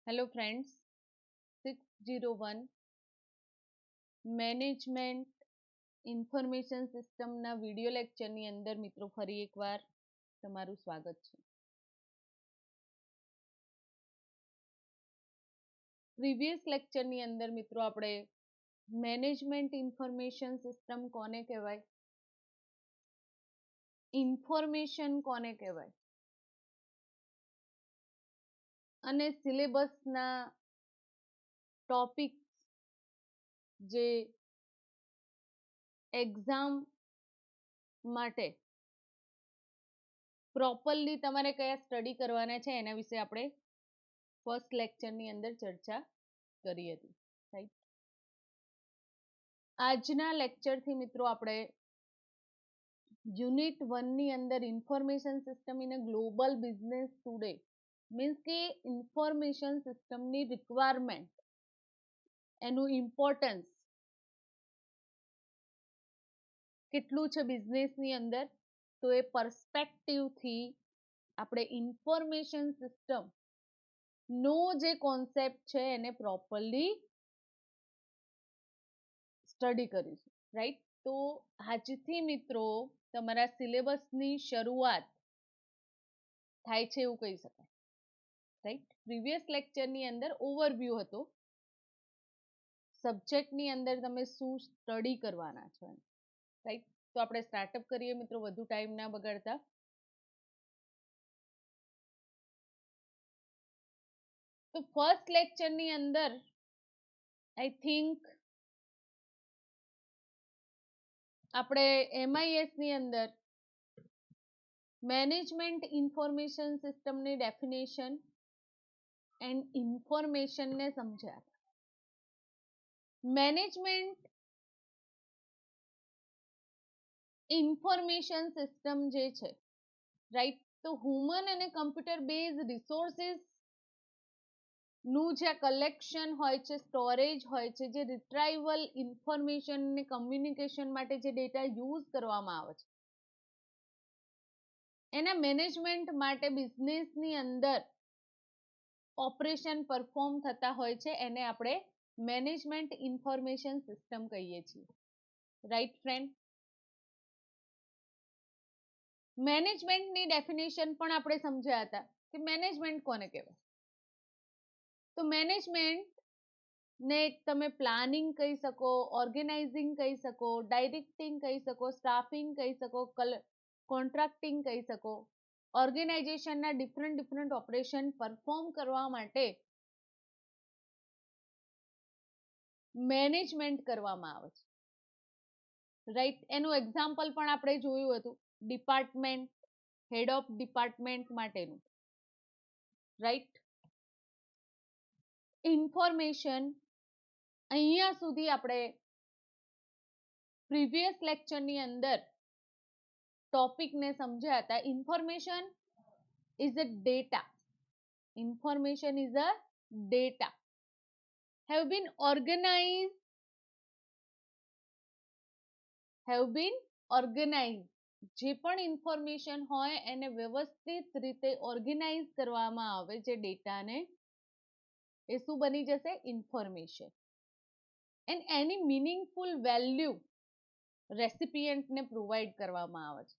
Hello friends, 601 management information સિસ્ટમના video લેક્ચરની અંદર મિત્રો ફરી એકવાર તમારું સ્વાગત છે. પ્રીવિયસ લેક્ચરની અંદર મિત્રો આપણે મેનેજમેન્ટ ઇન્ફોર્મેશન સિસ્ટમ કોને કહેવાય, ઇન્ફોર્મેશન કોને કહેવાય અને સિલેબસના ટોપિક્સ જે એક્ઝામ માટે પ્રોપરલી તમારે કયા સ્ટડી કરવાના છે એના વિશે આપણે ફર્સ્ટ લેક્ચરની અંદર ચર્ચા કરી હતી. રાઈટ, આજના લેક્ચરથી મિત્રો આપણે યુનિટ 1 ની અંદર information system in a global business today means કે ઇન્ફોર્મેશન સિસ્ટમની રિક્વાયરમેન્ટ, એનું ઇમ્પોર્ટન્સ કેટલું છે બિઝનેસની અંદર, તો એ પર્સપેક્ટિવથી આપણે ઇન્ફોર્મેશન સિસ્ટમ નો જે કોન્સેપ્ટ છે એને પ્રોપરલી સ્ટડી કરીશું. રાઈટ, તો આજથી મિત્રો તમારા સિલેબસની શરૂઆત થાય છે એવું કહી શકાય. રાઈટ, પ્રીવિયસ લેક્ચરની અંદર ઓવરવ્યૂ હતો સબ્જેક્ટની અંદર તમે શું સ્ટડી કરવાના છો. રાઈટ, તો આપણે સ્ટાર્ટઅપ કરીએ મિત્રો, વધુ ટાઈમ ના બગાડતા. તો ફર્સ્ટ લેક્ચરની અંદર આઈ થિંક આપણે MIS ની અંદર મેનેજમેન્ટ ઇન્ફોર્મેશન સિસ્ટમની ડેફિનેશન એન્ડ ઇન્ફોર્મેશનને સમજ્યા. મેનેજમેન્ટ ઇન્ફોર્મેશન સિસ્ટમ જે છે, રાઈટ, તો હ્યુમન અને કમ્પ્યુટર બેઝ રિસોર્સિસ નું જે કલેક્શન હોય છે, સ્ટોરેજ હોય છે, જે રિટ્રાઈવલ ઇન્ફોર્મેશન ને કમ્યુનિકેશન માટે જે ડેટા યુઝ કરવામાં આવે છે, એના મેનેજમેન્ટ માટે બિઝનેસની અંદર ઓપરેશન પરફોર્મ થતા હોય છે, એને આપણે મેનેજમેન્ટ ઇન્ફોર્મેશન સિસ્ટમ કહીએ છીએ. રાઈટ ફ્રેન્ડ, મેનેજમેન્ટની ડેફિનેશન પણ આપણે સમજ્યા હતા કે મેનેજમેન્ટ કોને કહેવાય. તો મેનેજમેન્ટ ને તમે પ્લાનિંગ કહી શકો, ઓર્ગેનાઇઝિંગ કહી શકો, ડાયરેક્ટિંગ કહી શકો, સ્ટાફિંગ કહી શકો, કોન્ટ્રાક્ટિંગ કહી શકો. ઓર્ગેનાઇઝેશનના ડિફરન્ટ ઓપરેશન પરફોર્મ કરવા માટે મેનેજમેન્ટ કરવામાં આવે છે. રાઈટ, એનું એક્ઝામ્પલ પણ આપણે જોયું હતું, ડિપાર્ટમેન્ટ, હેડ ઓફ ડિપાર્ટમેન્ટ માટેનું. રાઈટ, ઇન્ફોર્મેશન અહીંયા સુધી આપણે પ્રીવિયસ લેક્ચરની અંદર ટોપિકને સમજ્યા હતા. Information is a data, information is a data have been organized જે પણ ઇન્ફોર્મેશન હોય એને વ્યવસ્થિત રીતે ઓર્ગેનાઇઝ કરવામાં આવે જે ડેટાને, એ શું બની જશે? ઇન્ફોર્મેશન. એન્ડ એની મીનિંગફુલ વેલ્યુ રેસિપિયન્ટને પ્રોવાઈડ કરવામાં આવે છે.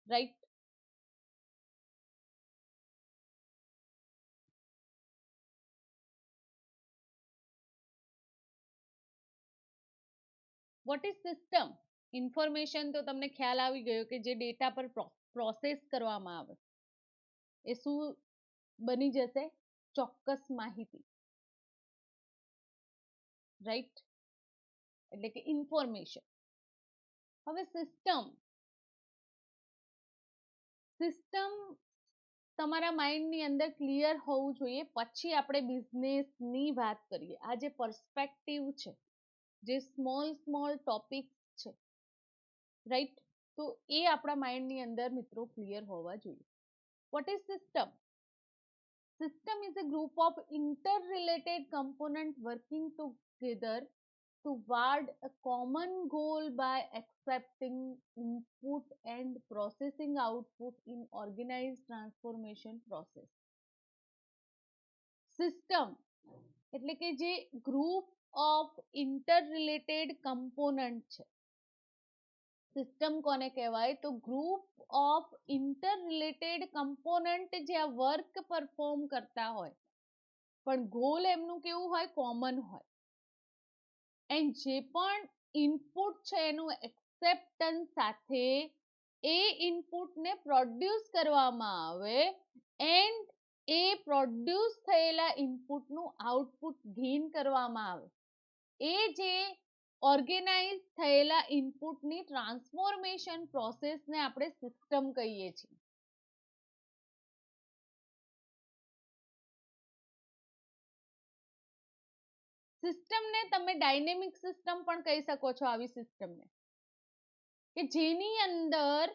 Right, what is system? Information તો તમને ખ્યાલ આવી ગયો કે જે ડેટા પર પ્રોસેસ કરવામાં આવે એ શું બની જશે? ચોક્કસ માહિતી. રાઈટ, એટલે કે ઇન્ફોર્મેશન. હવે સિસ્ટમ તમારા માઇન્ડની અંદર ક્લિયર હોવું જોઈએ, પછી આપણે બિઝનેસની વાત કરીએ. આ જે પર્સપેક્ટિવ છે, જે સ્મોલ ટોપિક છે, રાઈટ, તો એ આપણા માઇન્ડની અંદર મિત્રો ક્લિયર હોવા જોઈએ. Vote is system? System is a group of interrelated components working together toward a common goal by accepting input and processing output in organized transformation process. System એટલે કે જે group of inter related component છે. System કોને કહેવાય? તો group of inter related component જે આ work perform કરતા હોય પણ ગોલ એમનું કેવું હોય? કોમન હોય. એન્ડ જે પણ ઇનપુટ છે એનું એક્સેપ્ટન્સ સાથે એ ઇનપુટને પ્રોડ્યુસ કરવામાં આવે એન્ડ એ પ્રોડ્યુસ થયેલા ઇનપુટનું આઉટપુટ ગેઇન કરવામાં આવે. એ જે ઓર્ગેનાઇઝ થયેલા ઇનપુટની ટ્રાન્સફોર્મેશન પ્રોસેસને આપણે સિસ્ટમ કહીએ છીએ. સિસ્ટમને તમે ડાયનેમિક સિસ્ટમ પણ કહી શકો છો. આવી સિસ્ટમને કે જેની અંદર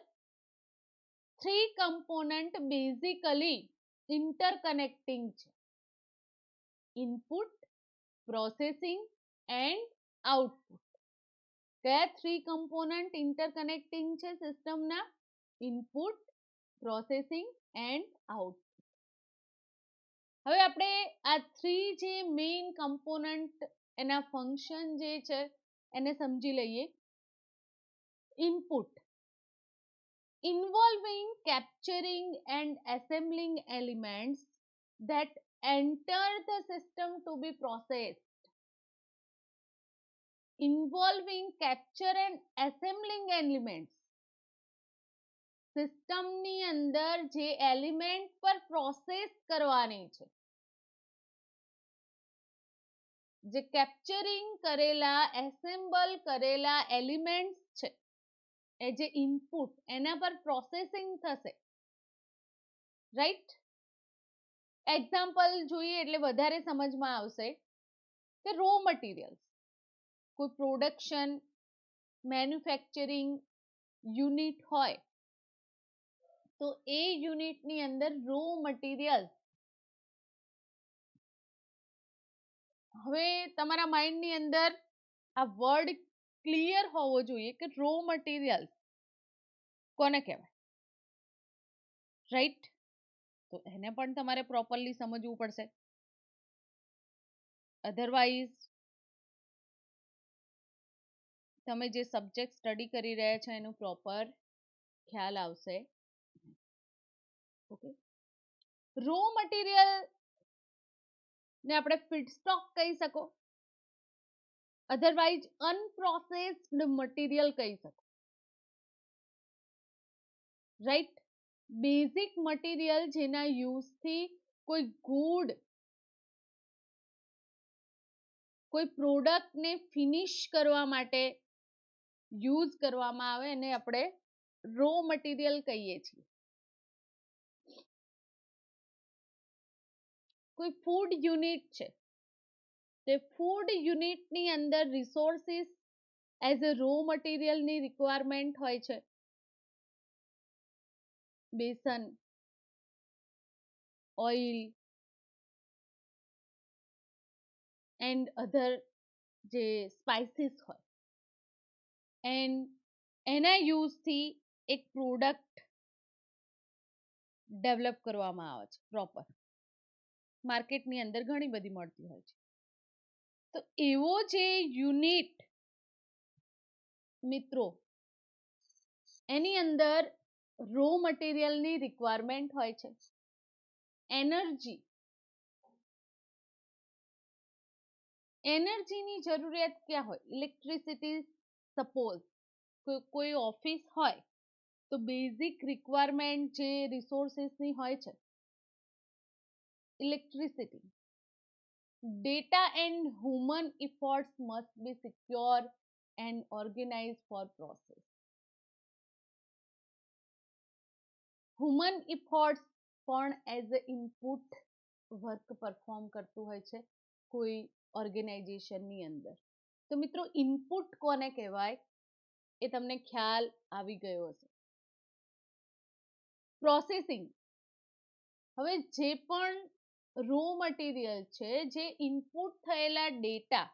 3 કમ્પોનન્ટ બેઝિકલી ઇન્ટરકનેક્ટિંગ છે. Input, processing and output. કયા 3 કમ્પોનન્ટ ઇન્ટરકનેક્ટિંગ છે સિસ્ટમના? Input, processing and output. હવે આપણે આ 3 જે મેઇન કમ્પોનન્ટ એના ફંક્શન જે છે એને સમજી લઈએ. Input involving capturing and assembling elements that enter the system to be processed. Involving capture and assembling elements. સિસ્ટમની અંદર જે એલિમેન્ટ પર પ્રોસેસ કરવાની છે, જે કેપ્ચરિંગ કરેલા એસેમ્બલ કરેલા એલિમેન્ટ્સ છે એ જે ઇનપુટ એના પર પ્રોસેસિંગ થશે. રાઈટ? એક્ઝામ્પલ જોઈએ એટલે વધારે સમજમાં આવશે કે રો મટીરિયલ્સ, કોઈ પ્રોડક્શન મેન્યુફેક્ચરિંગ યુનિટ હોય તો એ યુનિટની અંદર રો મટીરિયલ્સ. હવે તમારા માઇન્ડની અંદર આ વર્ડ ક્લિયર હોવો જોઈએ કે રો મટીરિયલ્સ કોને કહેવાય. રાઈટ? તો એને પણ તમારે પ્રોપરલી સમજવું પડશે. અધરવાઇઝ તમે જે સબ્જેક્ટ સ્ટડી કરી રહ્યા છો એનું પ્રોપર ખ્યાલ આવશે. ઓકે, રો મટીરિયલ ને આપણે ફીડસ્ટોક કહી શકો, અધરવાઇઝ અનપ્રોસેસ્ડ મટીરિયલ કહી શકો. રાઈટ? બેઝિક મટીરિયલ જેના યુઝથી કોઈ ગુડ, કોઈ પ્રોડક્ટને ફિનિશ કરવા માટે યુઝ કરવામાં આવે એને આપણે રો મટીરિયલ કહીએ છીએ. કોઈ ફૂડ યુનિટ છે તે ફૂડ યુનિટની અંદર રિસોર્સિસ એઝ અ રો મટીરિયલની રિક્વાયરમેન્ટ હોય છે. બેસન, ઓઇલ એન્ડ અધર જે સ્પાઇસીસ હોય એન્ડ એના યુઝથી એક પ્રોડક્ટ ડેવલપ કરવામાં આવે છે પ્રોપર. માર્કેટની અંદર ઘણી બધી મળતી હોય છે. તો એવો જે યુનિટ મિત્રો એની અંદર રો મટીરિયલની રિક્વાયરમેન્ટ હોય છે. એનર્જીની જરૂરિયાત ક્યાં હોય? ઇલેક્ટ્રિસિટી. સપોઝ કોઈ ઓફિસ હોય તો બેઝિક રિક્વાયરમેન્ટ જે રિસોર્સિસની હોય છે electricity. data and human efforts must be secure and organized for process. Human efforts પણ as a input work perform કરતું હોય છે કોઈ ઓર્ગેનાઇઝેશનની અંદર. તો મિત્રો ઇનપુટ કોને કહેવાય એ તમને ખ્યાલ આવી ગયો હશે. પ્રોસેસિંગ. હવે જે પણ રો મટીરિયલ છે જે ઇનપુટ થયેલા ડેટા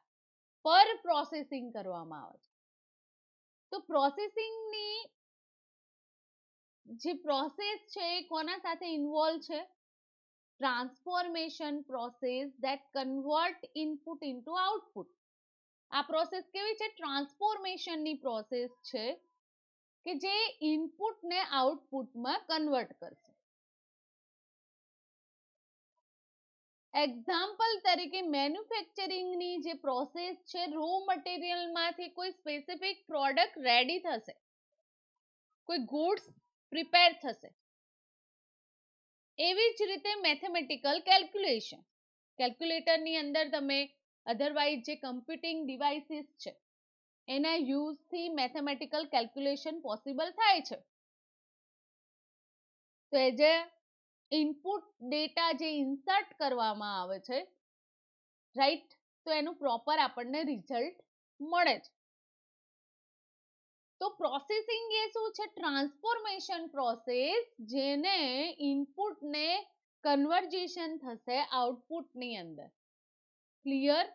પર પ્રોસેસિંગ કરવામાં આવે છે. તો પ્રોસેસિંગની જે પ્રોસેસ છે એ કોના સાથે ઇન્વોલ્વ છે? Transformation process that convert input into output. આ પ્રોસેસ કેવી છે? ટ્રાન્સફોર્મેશનની પ્રોસેસ છે કે જે ઇનપુટને આઉટપુટમાં કન્વર્ટ કરશે. એક્ઝામ્પલ તરીકે મેન્યુફેક્ચરિંગની જે પ્રોસેસ છે, રો મટીરિયલમાંથી કોઈ સ્પેસિફિક પ્રોડક્ટ રેડી થશે, કોઈ ગુડ્સ પ્રિપેર થશે. એવી જ રીતે મેથેમેટિકલ કેલ્ક્યુલેશન, કેલ્ક્યુલેટરની અંદર તમે અધરવાઇઝ જે કમ્પ્યુટિંગ ડિવાઇસીસ છે એના યુઝથી મેથેમેટિકલ કેલ્ક્યુલેશન પોસિબલ થાય છે. તો એ જે ઇનપુટ ડેટા જે ઇન્સર્ટ કરવામાં આવે છે, રાઈટ, તો એનું પ્રોપર આપણને રિઝલ્ટ મળે છે. તો પ્રોસેસિંગ એ શું છે? ટ્રાન્સફોર્મેશન પ્રોસેસ, જેને ઇનપુટને કન્વર્જેશન થશે આઉટપુટની અંદર. Clear?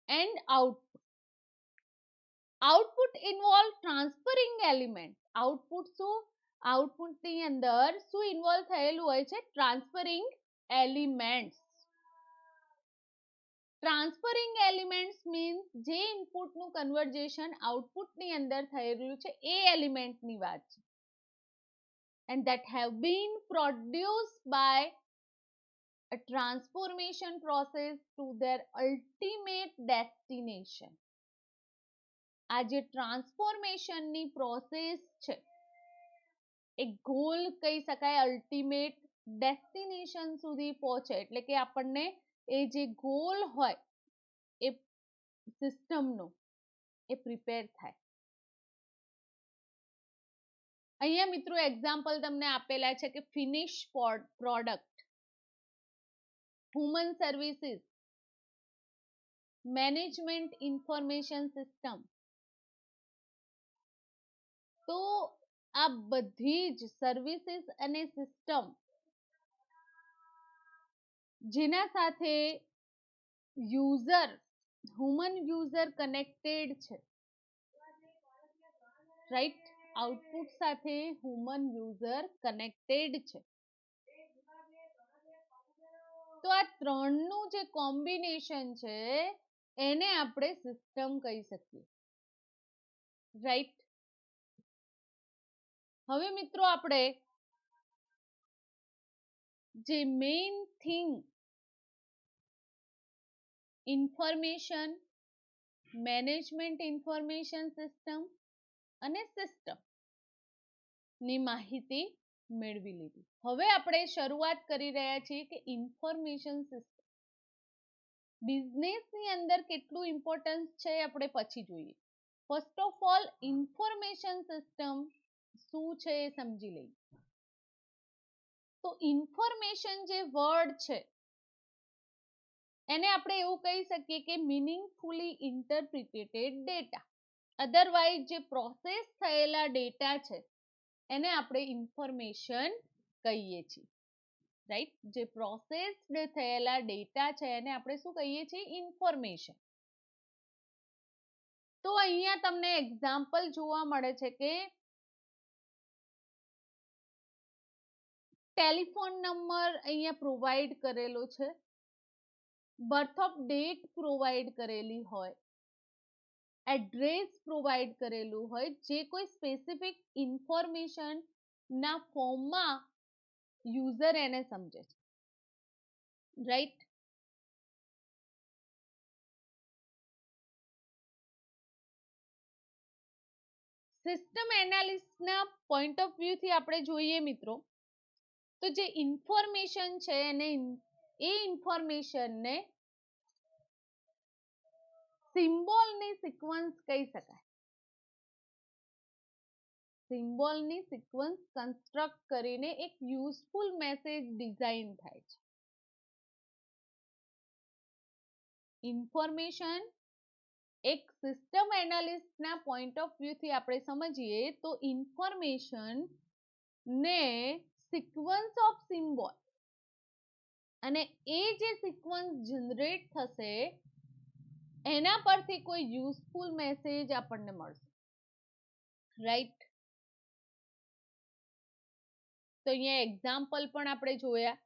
And output involve transferring element. Output શું? આઉટપુટની અંદર શું ઇન્વોલ્વ થયેલું હોય છે? Transferring elements. Transferring elements means જે ઇનપુટનું કન્વર્જેશન આઉટપુટની અંદર થયેલું છે એ એલિમેન્ટની વાત છે. and that have been produced by a transformation process to their ultimate destination. આ જે ટ્રાન્સફોર્મેશનની પ્રોસેસ છે એ ગોલ કહી શકાય, અલ્ટિમેટ ડેસ્ટિનેશન સુધી પહોંચે, એટલે કે આપણને એ જે ગોલ હોય એ સિસ્ટમનો એ પ્રિપેર થાય. અહીંયા મિત્રો એક્ઝામ્પલ તમને આપેલા છે કે finish product, human services, management information system. તો આ બધી જ સર્વિસીસ અને સિસ્ટમ જેના સાથે યુઝર, હ્યુમન યુઝર કનેક્ટેડ છે, રાઈટ, આઉટપુટ સાથે હ્યુમન યુઝર કનેક્ટેડ છે. તો આ ત્રણનું જે કોમ્બિનેશન છે એને આપણે સિસ્ટમ કહી શકીએ, રાઈટ. હવે મિત્રો આપણે જે main thing information, management information system અને સિસ્ટમ ની માહિતી મેળવી લીધી. હવે આપણે શરૂઆત કરી રહ્યા છીએ કે ઇન્ફોર્મેશન સિસ્ટમ બિઝનેસની અંદર કેટલું ઇમ્પોર્ટન્સ છે આપણે પછી જોઈએ. First of all information system શું છે એ સમજી લઈએ. તો ઇન્ફોર્મેશન જે વર્ડ છે એને આપણે એવું કહી શકીએ કે મીનિંગફુલી ઇન્ટરપ્રિટેટેડ ડેટા. અધરવાઇઝ જે પ્રોસેસ થયેલા ડેટા છે એને આપણે ઇન્ફોર્મેશન કહીએ છીએ, રાઈટ. જે પ્રોસેસ્ડ થયેલા ડેટા છે એને આપણે શું કહીએ છીએ? ઇન્ફોર્મેશન. તો અહીંયા તમને એક્ઝામ્પલ જોવા મળે છે કે ટેલિફોન નંબર અહીંયા પ્રોવાઈડ કરેલો છે, બર્થ ઓફ ડેટ પ્રોવાઈડ કરેલી હોય, એડ્રેસ પ્રોવાઈડ કરેલું હોય, જે કોઈ સ્પેસિફિક ઇન્ફોર્મેશન ના ફોર્મમાં યુઝર એને સમજે છે, રાઈટ. સિસ્ટમ એનાલિસ્ટના પોઈન્ટ ઓફ વ્યૂથી આપણે જોઈએ મિત્રો, તો જે ઇન્ફોર્મેશન છે એને એ ઇન્ફોર્મેશનને સિમ્બોલની સિક્વન્સ કહી શકાય. સિમ્બોલની સિક્વન્સ કન્સ્ટ્રક્ટ કરીને એક યુઝફુલ મેસેજ ડિઝાઇન થાય છે. ઇન્ફોર્મેશન એક સિસ્ટમ એનાલિસ્ટના પોઈન્ટ ઓફ વ્યૂથી આપણે સમજીએ તો ઇન્ફોર્મેશન ને સિક્વન્સ ઓફ સિમ્બોલ, અને એ જે સિક્વન્સ જનરેટ થશે એના પરથી કોઈ યુઝફુલ મેસેજ આપણને મળશે, રાઈટ. તો અહીંયા એક્ઝામ્પલ પણ આપણે જોયા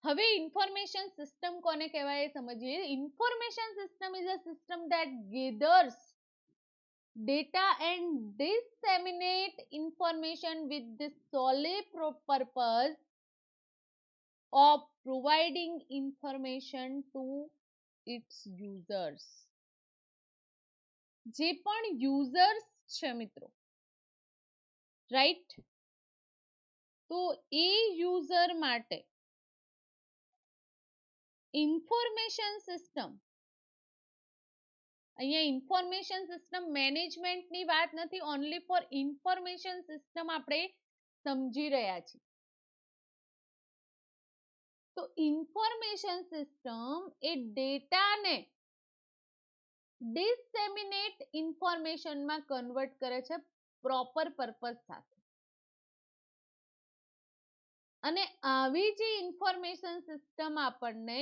હવે ઇન્ફોર્મેશન સિસ્ટમ કોને કહેવાય સમજીએ. Information system is a system that gathers data and disseminate information with the sole purpose of providing information to its users. જે પણ users છે મિત્રો, રાઈટ, તો એ યુઝર માટે ઇન્ફોર્મેશન સિસ્ટમ, અહીંયા ઇન્ફોર્મેશન સિસ્ટમ મેનેજમેન્ટની વાત નથી, ઓનલી ફોર ઇન્ફોર્મેશન સિસ્ટમ આપણે સમજી રહ્યા છીએ. તો ઇન્ફોર્મેશન સિસ્ટમ એ ડેટાને ડિસેમિનેટ ઇન્ફોર્મેશનમાં કન્વર્ટ કરે છે પ્રોપર પર્પઝ સાથે. અને આવી જે ઇન્ફોર્મેશન સિસ્ટમ આપણને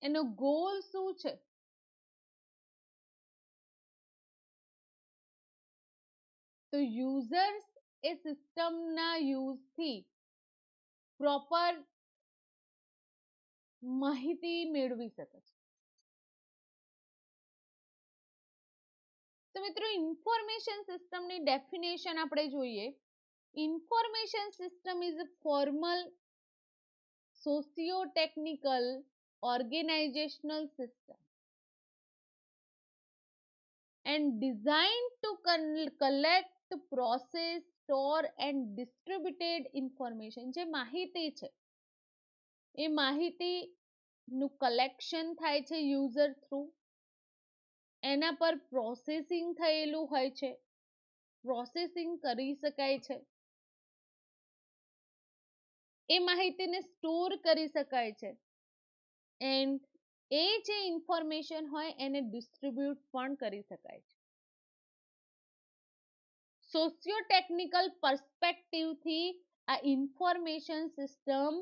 એનો ગોલ શું છે, તો યુઝર્સ એ સિસ્ટમના યુઝથી પ્રોપર માહિતી મેળવી શકે છે. તો મિત્રો ઇન્ફોર્મેશન સિસ્ટમની ડેફિનેશન આપણે જોઈએ. Information system is a formal socio-technical organizational system and designed to collect, process, store and distributed information. જે માહિતી છે એ માહિતીનું કલેક્શન થાય છે યુઝર થ્રુ, એના પર પ્રોસેસિંગ થયેલું હોય છે, પ્રોસેસિંગ કરી શકાય છે, એ માહિતીને સ્ટોર કરી શકાય છે, એન્ડ એ જે ઇન્ફોર્મેશન હોય એને ડિસ્ટ્રીબ્યુટ પણ કરી શકાય છે. સોશિયો ટેકનિકલ પર્સપેક્ટિવથી આ ઇન્ફોર્મેશન સિસ્ટમ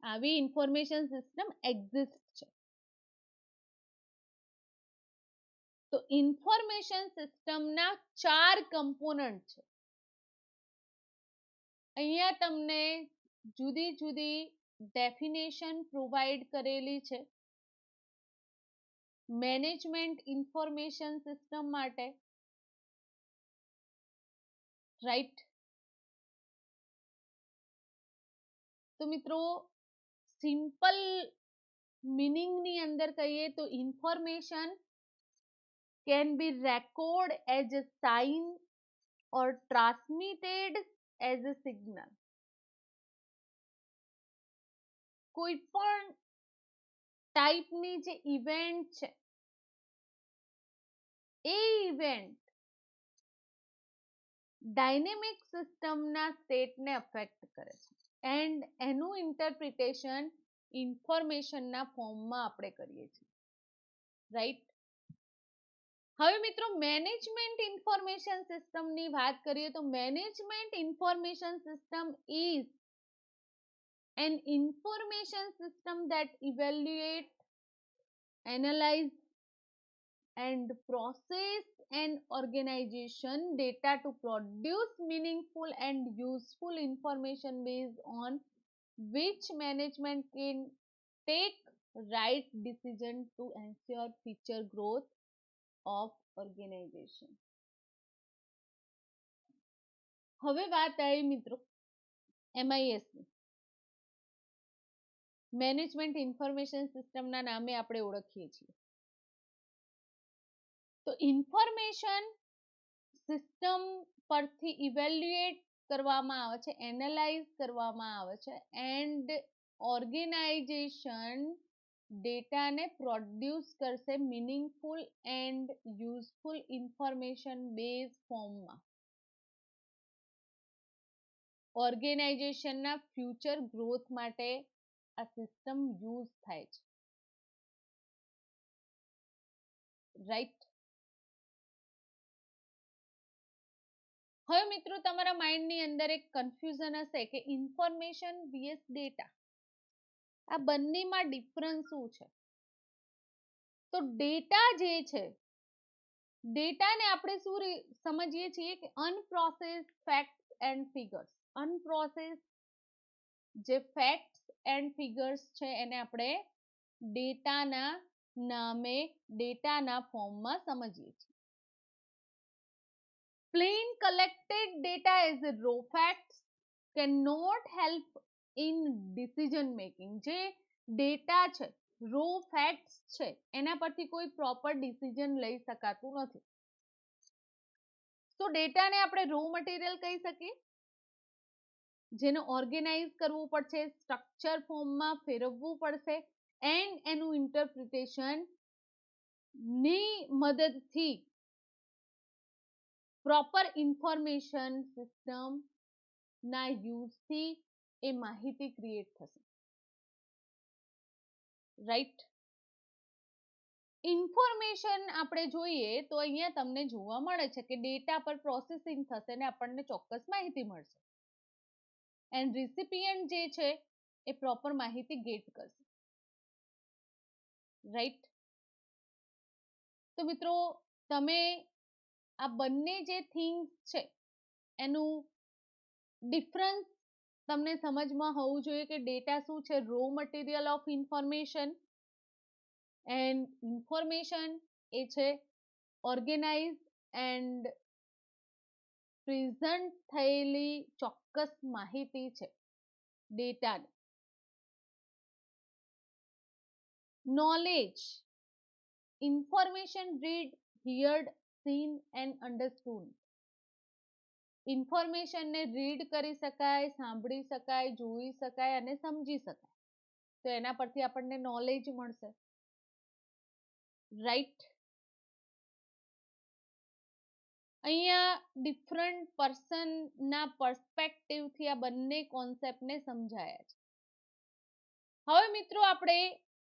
આવી ઇન્ફોર્મેશન સિસ્ટમ એક્ઝિસ્ટ છે. તો ઇન્ફોર્મેશન સિસ્ટમના 4 કમ્પોનન્ટ છે. અહીંયા તમને જુદી જુદી ડેફિનેશન પ્રોવાઈડ કરેલી છે મેનેજમેન્ટ ઇન્ફોર્મેશન સિસ્ટમ માટે, રાઈટ. તો મિત્રો સિમ્પલ મીનિંગની અંદર કહીએ તો information can be recorded as a sign or transmitted as a signal. કોઈ પણ ટાઈપની જે ઇવેન્ટ છે એ ઇવેન્ટ ડાયનેમિક સિસ્ટમના સ્ટેટને અફેક્ટ કરે છે એન્ડ એનું ઇન્ટરપ્રિટેશન ઇન્ફોર્મેશનના ફોર્મમાં આપણે કરીએ છીએ, રાઈટ. હવે મિત્રો મેનેજમેન્ટ ઇન્ફોર્મેશન સિસ્ટમની વાત કરીએ તો management information system is an information system that evaluate, analyze and process an organization data to produce meaningful and useful information based on which management can take right decision to ensure future growth of organization. હવે વાત આવી મિત્રો MIS ની. Management information સિસ્ટમના નામે આપણે ઓળખીએ છીએ. તો ઇન્ફોર્મેશન સિસ્ટમ પરથી ઇવેલ્યુએટ કરવામાં આવે છે, એનાલાઇઝ કરવામાં આવે છે એન્ડ ઓર્ગેનાઇઝેશન ડેટાને પ્રોડ્યુસ કરશે meaningful and useful information base ફોર્મમાં. ઓર્ગેનાઇઝેશનના ફ્યુચર ગ્રોથ માટે આ સિસ્ટમ યુઝ થાય છે, રાઈટ. હવે મિત્રો તમારા માઇન્ડની અંદર એક કન્ફ્યુઝન હશે કે ઇન્ફોર્મેશન vs ડેટા, આ બંનેમાં ડિફરન્સ શું છે. તો ડેટા જે છે ડેટાને આપણે શું સમજીએ છીએ કે અનપ્રોસેસ ફેક્ટ્સ એન્ડ ફિગર્સ. અનપ્રોસેસ જે ફેક્ટ્સ એન્ડ ફિગર્સ છે એને આપણે ડેટાના નામે ડેટાના ફોર્મમાં સમજીએ છીએ. Plain collected data as a raw facts cannot help in decision making. જે ડેટા છે, રો ફેક્ટ્સ છે, એના પરથી કોઈ પ્રોપર ડિસિઝન લઈ શકાતું નથી. તો ડેટાને આપણે રો મટીરિયલ કહી શકીએ, જેને ઓર્ગેનાઇઝ કરવું પડશે, સ્ટ્રક્ચર ફોર્મમાં ફેરવવું પડશે એન્ડ એનું ઇન્ટરપ્રિટેશન ની મદદથી પ્રોપર ઇન્ફોર્મેશન સિસ્ટમ ના યુઝથી એ માહિતી ક્રિએટ થશે. રાઈટ. ઇન્ફોર્મેશન આપણે જોઈએ તો અહીંયા તમને જોવા મળે છે કે ડેટા પર પ્રોસેસિંગ થશે ને આપણને ચોક્કસ માહિતી મળશે એન્ડ રિસિપિયન્ટ જે છે એ પ્રોપર માહિતી ગેટ કરશે. રાઈટ. તો મિત્રો તમે આ બંને જે થિંગ્સ છે એનું ડિફરન્સ તમને સમજમાં હોવું જોઈએ કે ડેટા શું છે, raw material of information, and information એ છે ઓર્ગેનાઇઝ એન્ડ પ્રેઝન્ટ થયેલી ચોક્કસ માહિતી છે ડેટાની. Knowledge, information read, heard, seen and understood. ઇન્ફોર્મેશનને રીડ કરી શકાય, સાંભળી શકાય, જોઈ શકાય અને સમજી શકાય. તો એના પરથી આપણને નોલેજ મળશે. રાઈટ. અહીંયા ડિફરન્ટ પર્સનના પર્સપેક્ટિવથી આ બંને કોન્સેપ્ટને સમજાયા છે. હવે મિત્રો આપણે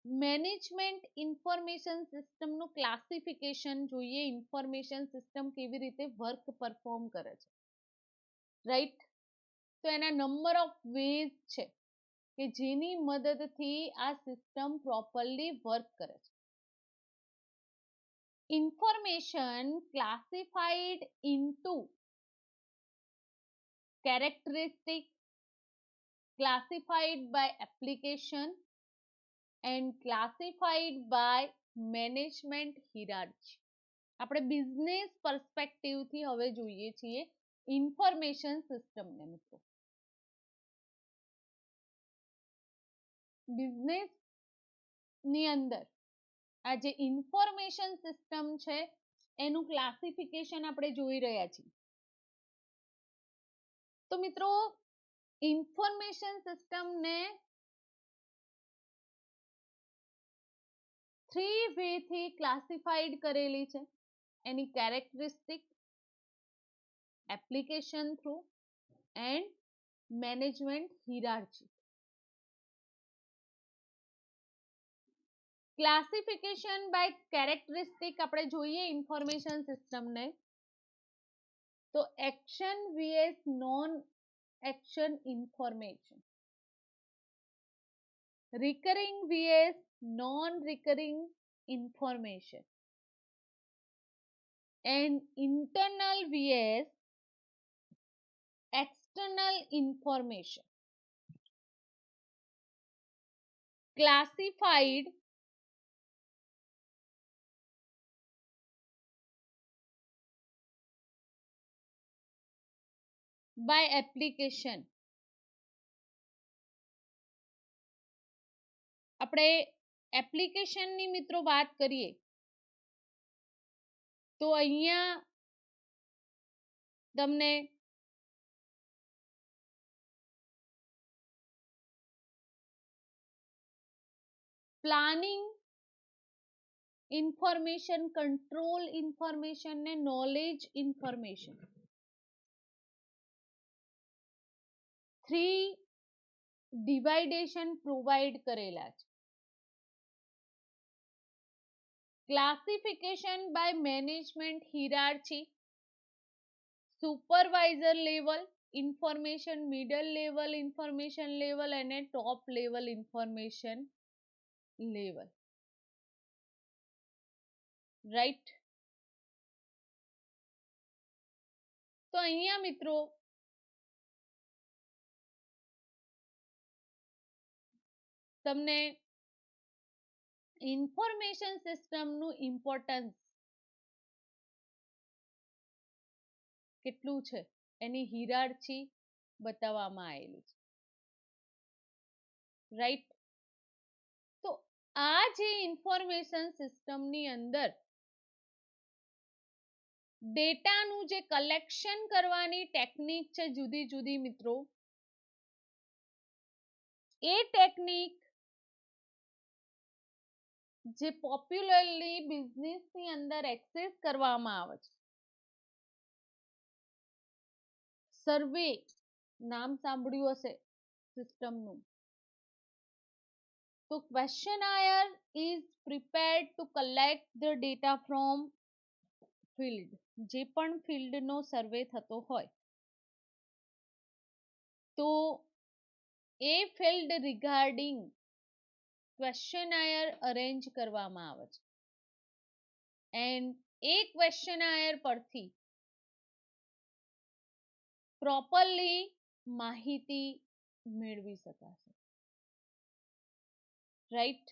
મેનેજમેન્ટ ઇન્ફોર્મેશન સિસ્ટમનું ક્લાસિફિકેશન જોઈએ. ઇન્ફોર્મેશન સિસ્ટમ કેવી રીતે વર્ક પરફોર્મ કરે છે. રાઈટ. તો એના નંબર ઓફ વેઝ છે કે જેની મદદથી આ સિસ્ટમ પ્રોપરલી વર્ક કરે છે. Information classified into characteristics, classified by application and classified by management hierarchy. આપણે બિઝનેસ પર્સપેક્ટિવથી હવે જોઈએ છીએ ઇન્ફોર્મેશન સિસ્ટમને. મિત્રો બિઝનેસ ની અંદર આ જે ઇન્ફોર્મેશન સિસ્ટમ છે એનું ક્લાસિફિકેશન આપણે જોઈ રહ્યા છીએ. તો મિત્રો ઇન્ફોર્મેશન સિસ્ટમને 3 વે થી ક્લાસિફાઈડ કરેલી છે. એની characteristic, application through and management hierarchy. Classification by characteristic આપણે જોઈએ ઇન્ફોર્મેશન સિસ્ટમને તો action vs non action information, recurring vs non-recurring information, and internal vs external information. Classified by application. આપણે એપ્લિકેશનની મિત્રો વાત કરીએ તો અહીંયા તમને પ્લાનિંગ ઇન્ફોર્મેશન, કંટ્રોલ ઇન્ફોર્મેશન ને નોલેજ ઇન્ફોર્મેશન 3 ડિવાઇડેશન પ્રોવાઈડ કરેલા છે. Classification by management hierarchy, supervisor level information, middle level information level અને top level information level. Right. તો અહીંયા મિત્રો તમને ઇન્ફોર્મેશન સિસ્ટમનું ઇમ્પોર્ટન્સ કેટલું છે એની હિરાર્ચી બતાવવામાં આવેલી છે, રાઈટ. તો આ જે ઇન્ફોર્મેશન સિસ્ટમની અંદર ડેટાનું જે કલેક્શન કરવાની ટેકનિક છે જુદી જુદી મિત્રો, એ ટેકનિક જે પોપ્યુલરલી બિઝનેસની અંદર એક્સેસ કરવામાં આવે છે. સર્વે નામ સાંભળ્યું હશે સિસ્ટમનું. તો questionnaire is prepared to collect the data from field. જે પણ ફિલ્ડનો સર્વે થતો હોય તો એ ફિલ્ડ રિગાર્ડિંગ questionnaire અરેન્જ કરવામાં આવે છે એન્ડ એ questionnaire પરથી પ્રોપરલી માહિતી મેળવી શકાશે, right.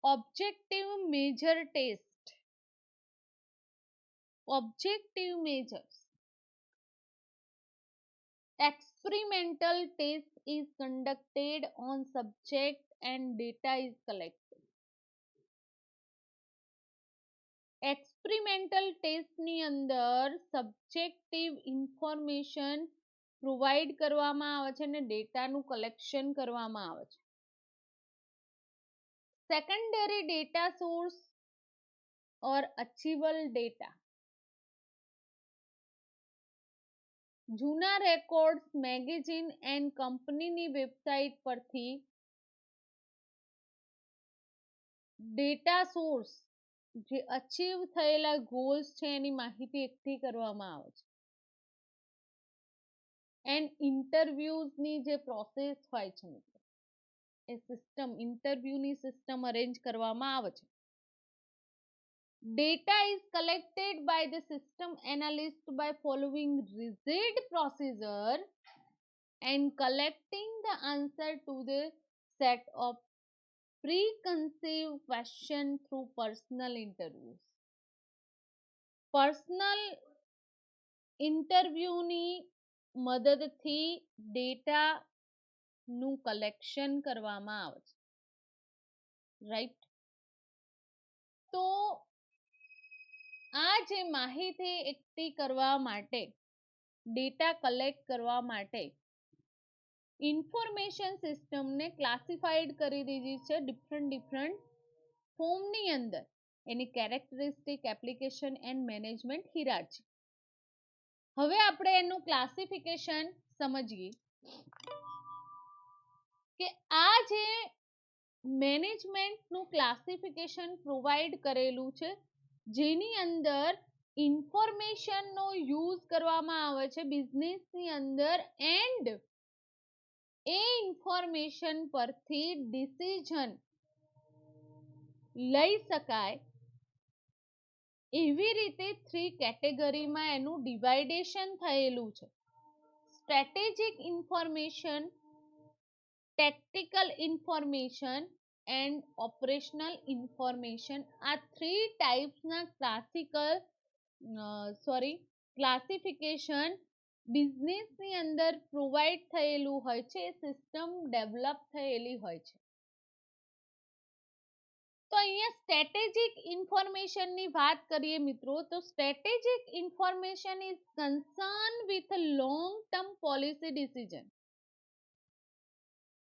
objective measure test, objective measures, experimental test is conducted on subject and data is collected. Experimental ટેસ્ટની અંદર સબ્જેક્ટિવ ઇન્ફોર્મેશન પ્રોવાઈડ કરવામાં આવે છે અને ડેટાનું કલેક્શન કરવામાં આવે છે. સેકન્ડરી ડેટા સોર્સ ઓર અચીવેબલ ડેટા, જૂના રેકોર્ડ્સ મેગેઝિન એન્ડ કંપનીની વેબસાઇટ પરથી ડેટા સોર્સ જે અચીવ થયેલા ગોલ્સ છે એની માહિતી એકઠી કરવામાં આવે છે એન્ડ ઇન્ટરવ્યુઝની જે પ્રોસેસ હોય છે મિત્રો, એ સિસ્ટમ ઇન્ટરવ્યુની સિસ્ટમ અરેન્જ કરવામાં આવે છે. Data is collected by the system analyst by following rigid procedure and collecting the answer to the set of preconceived question through personal interviews. Personal ઇન્ટરવ્યુની મદદથી ડેટાનું કલેક્શન કરવામાં આવે છે, રાઈટ. તો આ જે માહિતી એકઠી કરવા માટે, ડેટા કલેક્ટ કરવા માટે ઇન્ફોર્મેશન સિસ્ટમને ક્લાસિફાઈડ કરી દીધી છે ડિફરન્ટ ફોર્મની અંદર, એની કેરેક્ટરિસ્ટિક, એપ્લિકેશન એન્ડ મેનેજમેન્ટ હિરાર્ચી. હવે આપણે એનું ક્લાસિફિકેશન સમજીએ કે આ જે મેનેજમેન્ટનું ક્લાસિફિકેશન પ્રોવાઈડ કરેલું છે જેની અંદર ઇન્ફોર્મેશનનો યુઝ કરવામાં આવે છે બિઝનેસની અંદર એન્ડ એ ઇન્ફોર્મેશન પરથી ડિસિઝન લઈ શકાય, એવી રીતે 3 કેટેગરીમાં એનું ડિવાઇડેશન થયેલું છે. Strategic information, ટેક્ટિકલ information and operational information. આ 3 ટાઈપ્સના ક્લાસિફિકેશન બિઝનેસની અંદર પ્રોવાઈડ થયેલું હોય છે, સિસ્ટમ ડેવલપ થયેલી હોય છે. તો અહીંયા સ્ટ્રેટેજિક ઇન્ફોર્મેશનની વાત કરીએ મિત્રો, તો strategic information is concern with long term policy decision.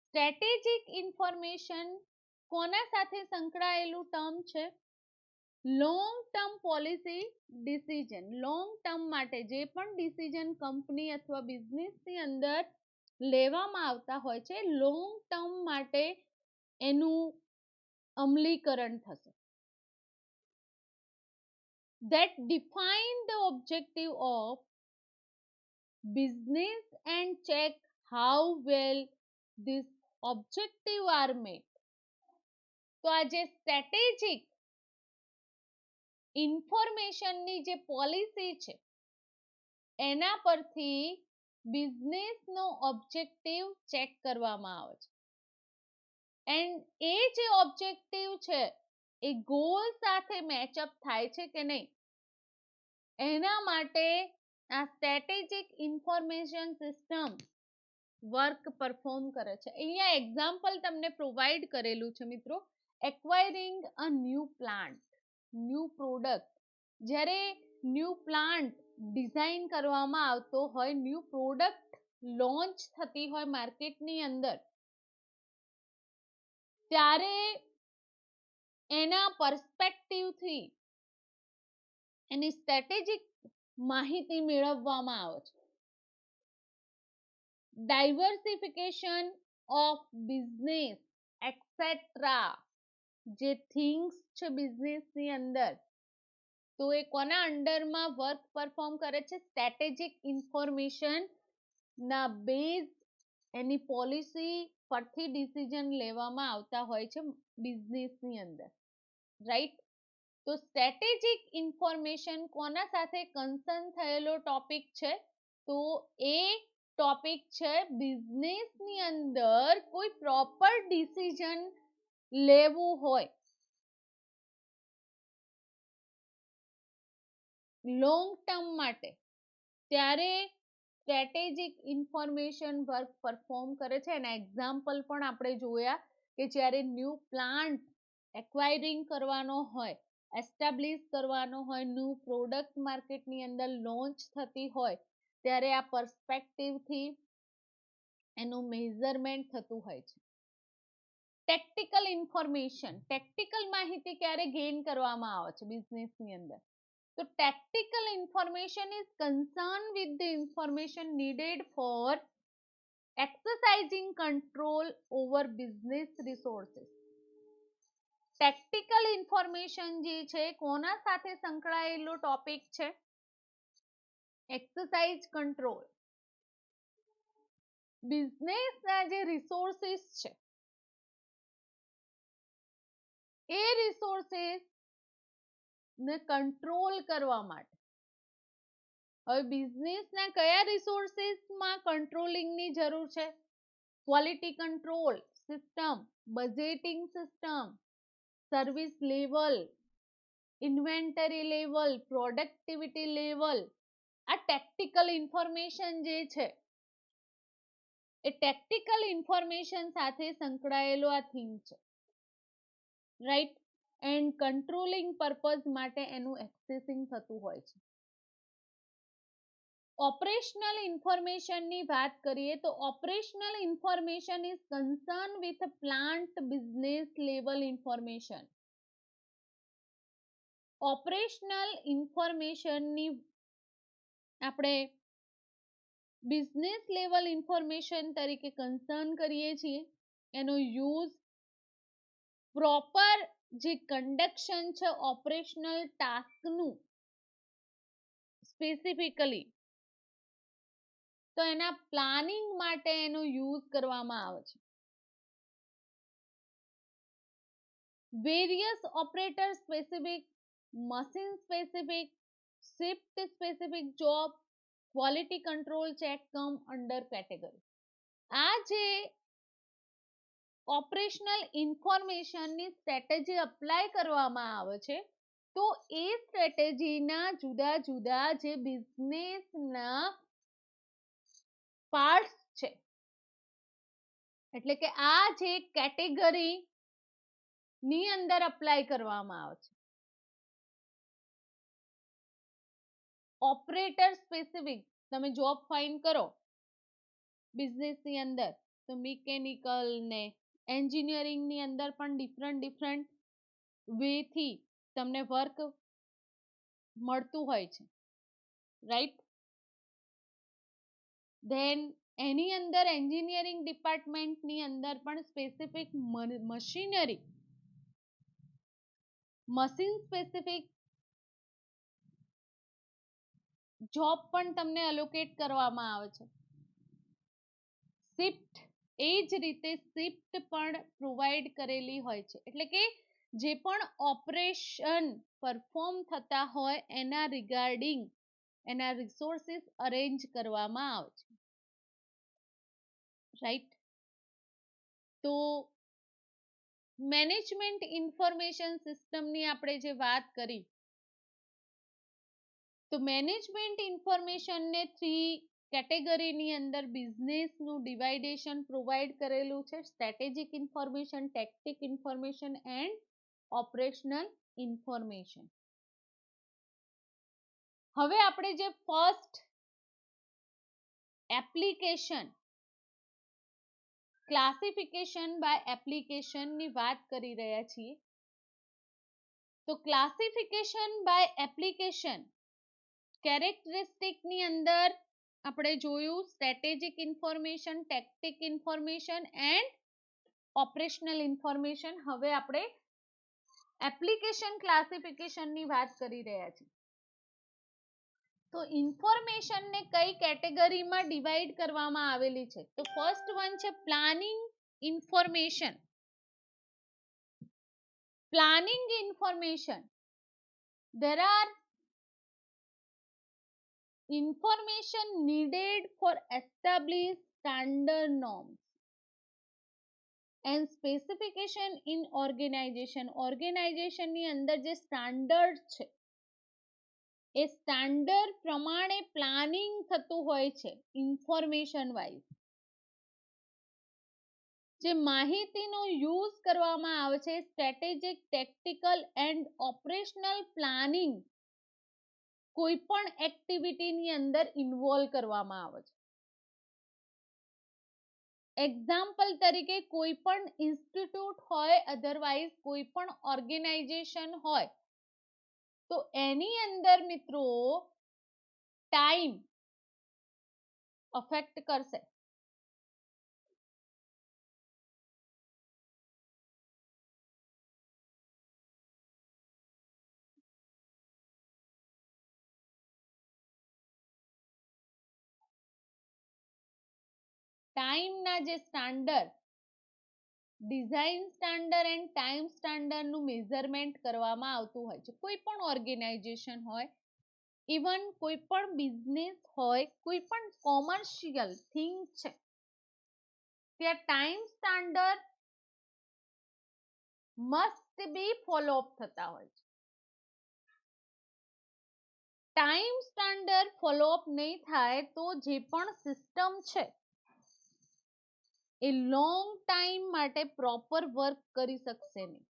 Strategic information કોના સાથે સંકળાયેલું ટર્મ છે? Long term policy decision. Long term માટે જે પણ ડિસિઝન કંપની અથવા બિઝનેસની અંદર લેવામાં આવતા હોય છે, લોંગ ટર્મ માટે એનું અમલીકરણ થશે. That define the objective of business and check how well these objectives are met. તો આ જે સ્ટ્રેટેજિક ઇન્ફોર્મેશનની જે પોલિસી છે એના પરથી બિઝનેસનો ઓબ્જેક્ટિવ ચેક કરવામાં આવે છે. એન્ડ એ જે ઓબ્જેક્ટિવ છે એ ગોલ સાથે મેચઅપ થાય છે કે નહીં, એના માટે આ strategic information system work perform કરે છે. અહીંયા એક્ઝામ્પલ તમને પ્રોવાઈડ કરેલું છે મિત્રો, acquiring a new plant, new product. જ્યારે ન્યૂ પ્લાન્ટ ડિઝાઇન કરવામાં આવતો હોય, ન્યૂ પ્રોડક્ટ લોન્ચ થતી હોય માર્કેટની અંદર, ત્યારે એના પર્સપેક્ટિવથી એની સ્ટ્રેટેજિક માહિતી મેળવવામાં આવે છે. ડાયવર્સિફિકેશન ઓફ બિઝનેસ એક્સેટ્રા જે થિંગ્સ છે બિઝનેસની અંદર, તો એ કોના અંડરમાં વર્ક પરફોર્મ કરે છે? સ્ટ્રેટેજિક ઇન્ફોર્મેશન ના બેઝ એની પોલિસી પરથી ડિસિઝન લેવામાં આવતા હોય છે બિઝનેસની અંદર, રાઈટ? તો સ્ટ્રેટેજિક ઇન્ફોર્મેશન કોના સાથે કન્સર્ન થયેલો ટોપિક છે? તો એ ટોપિક છે બિઝનેસની અંદર કોઈ પ્રોપર ડિસિઝન લેવું હોય, લોંગ ટર્મ માટે, ત્યારે સ્ટ્રેટેજિક ઇન્ફોર્મેશન વર્ક પરફોર્મ કરે છે. એના એક્ઝામ્પલ પણ આપણે જોયા કે જ્યારે ન્યૂ પ્લાન્ટ એક્વાયરિંગ કરવાનો હોય, એસ્ટાબ્લિશ કરવાનો હોય, ન્યૂ પ્રોડક્ટ માર્કેટની અંદર લોન્ચ થતી હોય, ત્યારે આ પર્સપેક્ટિવથી એનું મેઝરમેન્ટ થતું હોય છે. ટેક્ટિકલ ઇન્ફોર્મેશન, ટેક્ટિકલ માહિતી ક્યારે ગેઇન કરવામાં આવે છે બિઝનેસની અંદર? તો tactical information is concerned with the information needed for exercising control over business resources. ટેક્ટિકલ information જે છે કોના સાથે સંકળાયેલો ટોપિક છે? Exercise control. બિઝનેસના જે રિસોર્સિસ છે એ રિસોર્સિસ ને કંટ્રોલ કરવા માટે, હવે બિઝનેસના કયા રિસોર્સિસમાં કંટ્રોલિંગની જરૂર છે? Quality control system, budgeting system, service level, inventory level, productivity level. આ ટેક્ટિકલ ઇન્ફોર્મેશન જે છે એ ટેક્ટિકલ ઇન્ફોર્મેશન સાથે સંકળાયેલો આ થીમ છે, રાઈટ? એન્ડ કંટ્રોલિંગ પર્પઝ માટે એનું એક્સેસિંગ થતું હોય છે. ઓપરેશનલ ઇન્ફોર્મેશનની વાત કરીએ તો operational information is concern with plant business level information. Operational ઇન્ફોર્મેશનની આપણે બિઝનેસ લેવલ ઇન્ફોર્મેશન તરીકે કન્સર્ન કરીએ છીએ. એનો યુઝ પ્રોપર જે કન્ડક્શન છે ઓપરેશનલ ટાસ્કનું સ્પેસિફિકલી, તો એના પ્લાનિંગ માટે એનો યુઝ કરવામાં આવે છે. Various operator specific, machine specific, shift specific job, quality control check come under category. આ જે ઓપરેશનલ ઇન્ફોર્મેશનની સ્ટ્રેટેજી અપ્લાય કરવામાં આવે છે, તો એ સ્ટ્રેટેજીના જુદા જુદા જે બિઝનેસના પાર્ટ્સ છે, એટલે કે આ જે કેટેગરી ની અંદર અપ્લાય કરવામાં આવે છે. ઓપરેટર સ્પેસિફિક, તમે જોબ ફાઇન્ડ કરો બિઝનેસની અંદર, તો મિકેનિકલ ને એન્જિનિયરિંગની અંદર પણ ડિફરન્ટ વેથી તમને વર્ક મળતું હોય છે, રાઈટ? ધેન એની અંદર એન્જિનિયરિંગ ડિપાર્ટમેન્ટની અંદર પણ specific machinery, machine specific job પણ તમને એલોકેટ કરવામાં આવે છે. શિફ્ટ એ જ રીતે શિફ્ટ પણ પ્રોવાઈડ કરેલી હોય છે. એટલે કે જે પણ ઓપરેશન પરફોર્મ થતા હોય એના રિગાર્ડિંગ એના રિસોર્સિસ અરેન્જ કરવામાં આવે છે. રાઈટ. તો મેનેજમેન્ટ ઇન્ફોર્મેશન સિસ્ટમની આપણે જે વાત કરી, તો મેનેજમેન્ટ ઇન્ફોર્મેશનને 3 કેટેગરીની અંદર બિઝનેસનું ડિવાઇડેશન પ્રોવાઈડ કરેલું છે. Strategic information, tactic information and operational information. હવે આપણે જે first application classification by application ની વાત કરી રહ્યા છીએ. તો ક્લાસિફિકેશન બાય એપ્લિકેશન કેરેક્ટરિસ્ટિક ની અંદર આપણે જોયું strategic information, tactic information and operational information. હવે આપણે એપ્લિકેશન ક્લાસિફિકેશન ની વાત કરી રહ્યા છીએ. તો ઇન્ફોર્મેશન ને કઈ કેટેગરીમાં ડિવાઈડ કરવામાં આવેલી છે? તો ફર્સ્ટ વન છે planning information. Planning information, there are information needed for establish standard norms and specification in organization. Organization ની અંદર જે સ્ટાન્ડર્ડ છે એ સ્ટાન્ડર્ડ પ્રમાણે પ્લાનિંગ થતું હોય છે. ઇન્ફોર્મેશન વાઇઝ જે માહિતીનો યુઝ કરવામાં આવે છે સ્ટ્રેટેજિક, ટેક્ટિકલ એન્ડ ઓપરેશનલ પ્લાનિંગ કોઈ પણ એક્ટિવિટીની અંદર ઇન્વોલ્વ કરવામાં આવે છે. એક્ઝામ્પલ તરીકે કોઈ પણ ઇન્સ્ટિટ્યૂટ હોય, અધરવાઇઝ કોઈ પણ ઓર્ગેનાઇઝેશન હોય, તો એની અંદર મિત્રો ટાઈમ અફેક્ટ કરશે. ટાઈમના જે standard, design standard and time સ્ટાન્ડર્ડનું મેઝરમેન્ટ કરવામાં આવતું હોય છે. કોઈ પણ ઓર્ગેનાઇઝેશન હોય, ઇવન કોઈ પણ બિઝનેસ હોય, કોઈ પણ કોમર્શિયલ થિંગ છે, ત્યાં time standard must be follow up થતા હોય છે. ટાઈમ સ્ટાન્ડર્ડ ફોલો અપ નહીં થાય તો જે પણ સિસ્ટમ છે એ લોંગ ટાઈમ માટે પ્રોપર વર્ક કરી શકશે નહીં.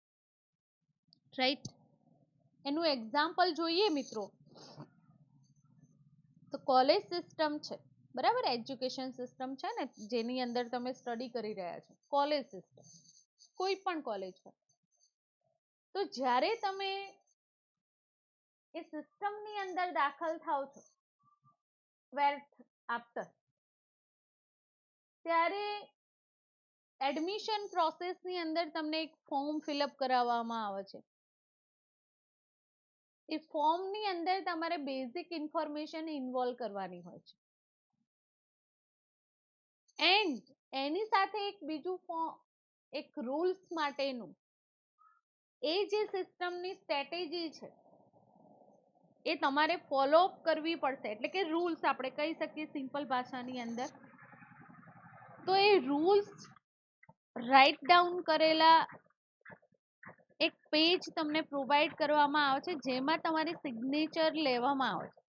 રાઈટ. એનું એક્ઝામ્પલ જોઈએ મિત્રો, તો કોલેજ સિસ્ટમ છે, બરાબર, એજ્યુકેશન સિસ્ટમ છે ને જેની અંદર તમે સ્ટડી કરી રહ્યા છો, કોલેજ સિસ્ટમ, કોઈ પણ કોલેજ હોય, તો જ્યારે તમે એ સિસ્ટમની અંદર દાખલ થાવ છો 12th આફ્ટર, ત્યારે એડમિશન પ્રોસેસની અંદર તમને એક ફોર્મ ફિલઅપ કરાવવામાં આવે છે. એ ફોર્મની અંદર તમારે બેઝિક ઇન્ફોર્મેશન ઇન્વોલ્વ કરવાની હોય છે. એન્ડ એની સાથે એક બીજું એક રૂલ્સ માટેનું એ જે સિસ્ટમની સ્ટ્રેટેજી છે એ તમારે ફોલો અપ કરવી પડશે. એટલે કે રૂલ્સ આપણે કહી શકીએ સિમ્પલ ભાષાની અંદર. તો એ રૂલ્સ રાઇટ ડાઉન કરેલા એક પેજ તમને પ્રોવાઈડ કરવામાં આવે છે, જેમાં તમારી સિગ્નેચર લેવામાં આવે છે,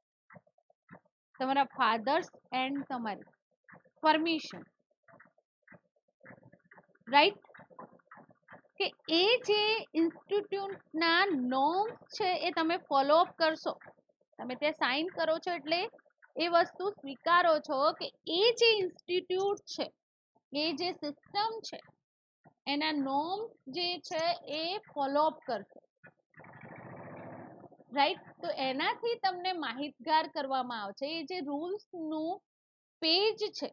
તમારા ફાધર્સ એન્ડ તમારી પરમિશન. રાઈટ. કે એ જે ઇન્સ્ટિટ્યૂટના નોર્મ્સ છે એ તમે ફોલો અપ કરશો, તમે ત્યાં સાઇન કરો છો એટલે એ વસ્તુ સ્વીકારો છો કે એ જે ઇન્સ્ટિટ્યૂટ છે, એ જે સિસ્ટમ છે, એના નોર્મ્સ જે છે એ ફોલો અપ કરશે. રાઈટ. તો એનાથી તમને માહિતગાર કરવામાં આવશે. એ જે રૂલ્સનું પેજ છે,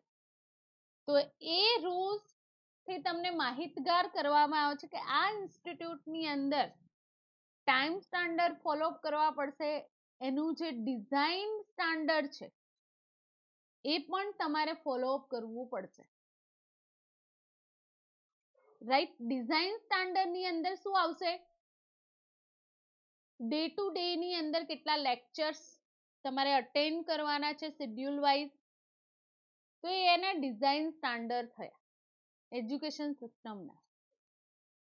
તો એ રૂલ્સ થી તમને માહિતગાર કરવામાં આવે છે કે આ ઇન્સ્ટિટ્યૂટની અંદર ટાઈમ સ્ટાન્ડર્ડ ફોલો અપ કરવા પડશે. એનું જે ડિઝાઇન સ્ટાન્ડર્ડ છે એ પણ તમારે ફોલો અપ કરવું પડશે. રાઈટ. ડિઝાઇન સ્ટાન્ડર્ડ ની અંદર શું આવશે? ડે ટુ ડે ની અંદર કેટલા લેક્ચર્સ તમારે અટેન્ડ કરવાના છે શેડ્યુલ વાઇઝ, તો એ એના ડિઝાઇન સ્ટાન્ડર્ડ થયા એજ્યુકેશન સિસ્ટમના,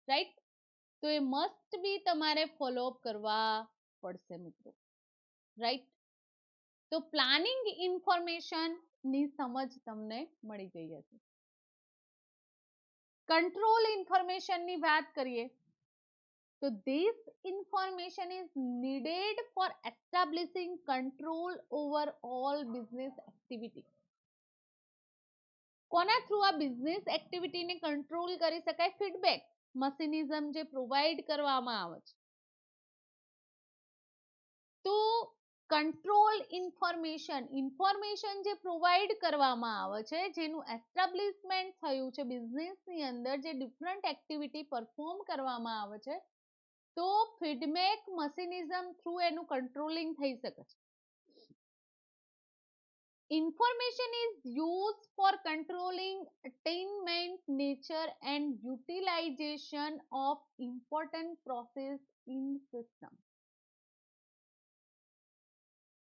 રાઈટ. તો એ મસ્ટ બી તમારે ફોલોઅપ કરવા પડશે મિત્રો, રાઈટ. તો પ્લાનિંગ ઇન્ફોર્મેશન ની સમજ તમને મળી ગઈ હશે. કંટ્રોલ ઇન્ફોર્મેશન ની વાત કરીએ તો this information is needed for establishing control over all business activity. કોના થ્રુ આ બિઝનેસ એક્ટિવિટીને કંટ્રોલ કરી શકાય? ફીડબેક મશીનિઝમ જે પ્રોવાઈડ કરવામાં આવે છે. તો કંટ્રોલ ઇન્ફોર્મેશન જે પ્રોવાઈડ કરવામાં આવે છે, જેનું એસ્ટાબ્લિશમેન્ટ થયું છે બિઝનેસની અંદર, જે ડિફરન્ટ એક્ટિવિટી પરફોર્મ કરવામાં આવે છે, તો ફીડબેક મશીનિઝમ થ્રુ એનું કંટ્રોલિંગ થઈ શકે છે. Information is used for controlling attainment, nature and utilization of important process in system.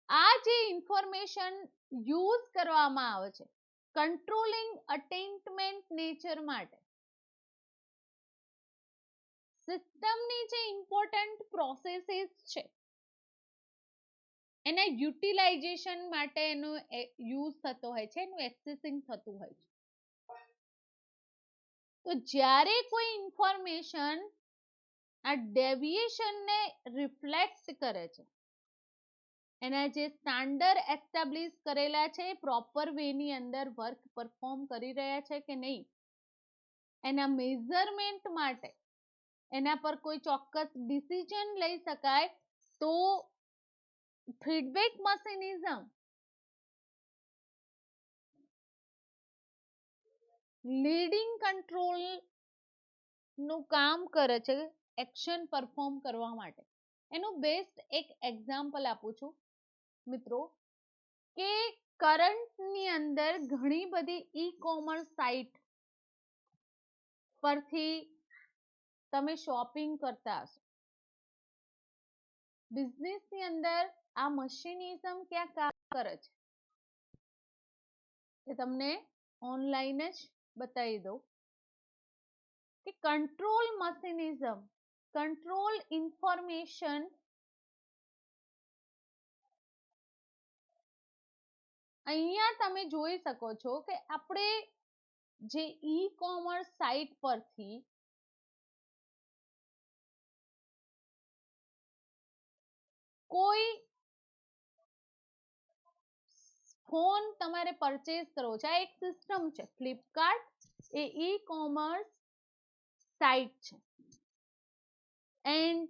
આ જે ઇન્ફોર્મેશન યુઝ કરવામાં આવે છે કંટ્રોલિંગ અટેન્ટમેન્ટ નેચર માટે, સિસ્ટમની જે ઇમ્પોર્ટન્ટ પ્રોસેસીસ છે એના યુટિલાઇઝેશન માટે એનો યુઝ થતો હોય છે, એનું એક્સેસિંગ થતું હોય છે. તો જ્યારે કોઈ ઇન્ફોર્મેશન આ ડેવિએશનને રિફ્લેક્ટ કરે છે, એના જે સ્ટાન્ડર્ડ એસ્ટાબ્લિશ કરેલા છે પ્રોપર વે ની અંદર વર્ક પરફોર્મ કરી રહ્યા છે કે નહીં, એના મેઝરમેન્ટ માટે એના પર કોઈ ચોક્કસ ડિસિઝન લઈ શકાય, તો ફીડબેક મશીનિઝમ લીડિંગ કંટ્રોલ નું કામ કરે છે એક્શન પરફોર્મ કરવા માટે. એનું બેસ્ટ એક એક્ઝામ્પલ આપું છું મિત્રો, કે કરંટની અંદર ઘણી બધી ઈ કોમર્સ સાઇટ પરથી તમે શોપિંગ કરતા હશો. બિઝનેસની અંદર આ મશીનિઝમ ક્યાં કામ કરે છે એ તમને ઓનલાઈન જ બતાવી દઉં કે કંટ્રોલ મશીનિઝમ, કંટ્રોલ ઇન્ફોર્મેશન અહીંયા તમે જોઈ શકો છો કે આપણે જે ઈ કોમર્સ સાઇટ પરથી કોઈ ફોન તમારે પરચેસ કરવો છે, આ એક સિસ્ટમ છે. ફ્લિપકાર્ટ એ ઈ કોમર્સ સાઇટ છે એન્ડ